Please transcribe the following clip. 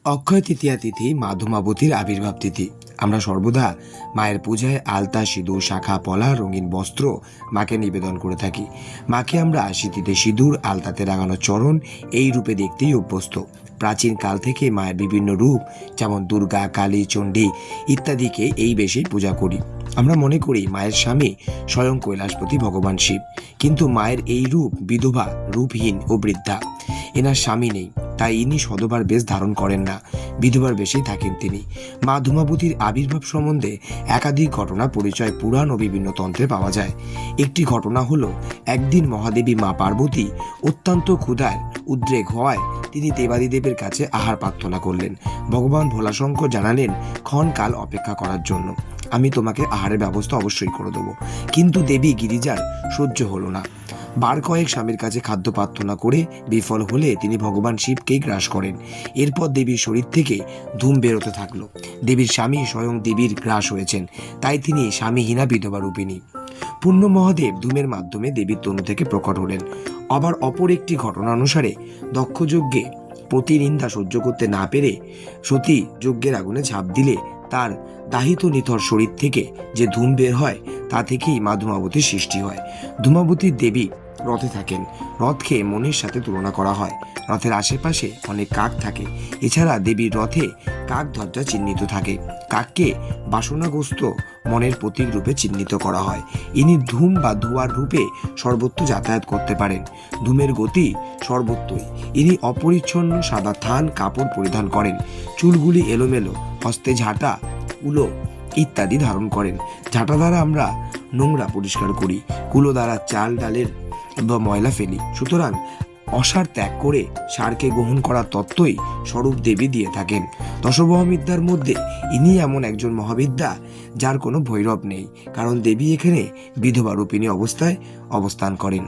অক্ষয় তৃতীয়া তিথি মা ধূমাবতীর আবির্ভাব তিথি। আমরা সর্বদা মায়ের পূজায় আলতা, সিঁদুর, শাখা, পলা, রঙিন বস্ত্র মাকে নিবেদন করে থাকি। মাকে আমরা সিঁথিতে সিঁদুর, আলতাতে রাঙানো চরণ এই রূপে দেখতেই অভ্যস্ত। প্রাচীন কাল থেকে মায়ের বিভিন্ন রূপ যেমন দুর্গা, কালী, চণ্ডী ইত্যাদিকে এই বেশেই পূজা করি। আমরা মনে করি মায়ের স্বামী স্বয়ং কৈলাসপতি ভগবান শিব, কিন্তু মায়ের এই রূপ বিধবা, রূপহীন ও বৃদ্ধা। এনার স্বামী নেই, তাই ইনি সধবার বেশ ধারণ করেন না, বিধবার বেশেই থাকেন তিনি। মা ধূমাবতীর আবির্ভাব সম্বন্ধে একাধিক ঘটনা পরিচয় পুরাণ ও বিভিন্ন তন্ত্রে পাওয়া যায়। একটি ঘটনা হলো, একদিন মহাদেবী মা পার্বতী অত্যন্ত ক্ষুধায় উদ্রেক হওয়ায় তিনি দেবাদিদেবের কাছে আহার প্রার্থনা করলেন। ভগবান ভোলাশঙ্কর জানালেন, ক্ষণকাল অপেক্ষা করার জন্য, আমি তোমাকে আহারের ব্যবস্থা অবশ্যই করে দেবো। কিন্তু দেবী গিরিজার সহ্য হলো না। বার কয়েক স্বামীর কাছে খাদ্য প্রার্থনা করে বিফল হলে তিনি ভগবান শিবকেই গ্রাস করেন। এরপর দেবীর শরীর থেকে ধূম বেরোতে থাকলো। দেবীর স্বামী স্বয়ং দেবীর গ্রাস হয়েছেন, তাই তিনি স্বামীহীনা বিধবা রূপিণী। পূর্ণ মহাদেব ধূমের মাধ্যমে দেবীর তনু থেকে প্রকট হলেন। আবার অপর একটি ঘটনা অনুসারে দক্ষ যজ্ঞে প্রতিনিন্দা সহ্য করতে না পেরে সতী যজ্ঞের আগুনে ঝাঁপ দিলে তার দাহিত নিথর শরীর থেকে যে ধূম বের হয় তা থেকেই মা ধূমাবতীর সৃষ্টি হয়। ধূমাবতীর দেবী রথে থাকেন। রথকে মনের সাথে তুলনা করা হয়। রথের আশেপাশে অনেক কাক থাকে। এছাড়া দেবীর রথে কাক ধ্বজা চিহ্নিত থাকে। কাককে বাসনাগ্রস্ত মনের প্রতীক রূপে চিহ্নিত করা হয়। ইনি ধূম বা ধোঁয়ার রূপে সর্বত্র যাতায়াত করতে পারেন। ধূমের গতি সর্বত্রই। ইনি অপরিচ্ছন্ন সাদা থান কাপড় পরিধান করেন। চুলগুলি এলোমেলো, হস্তে ঝাঁটা, কুলো ইত্যাদি ধারণ করেন। ঝাঁটা দ্বারা আমরা নোংরা পরিষ্কার করি, কুলো দ্বারা চাল ডালের বা ময়লা ফেলি। সুতরাং অসার ত্যাগ করে সারকে গ্রহণ করার তত্ত্বই স্বরূপ দেবী দিয়ে থাকেন। দশমহাবিদ্যার মধ্যে ইনি এমন একজন মহাবিদ্যা যার কোনো ভৈরব নেই, কারণ দেবী এখানে বিধবা রূপিণী অবস্থায় অবস্থান করেন।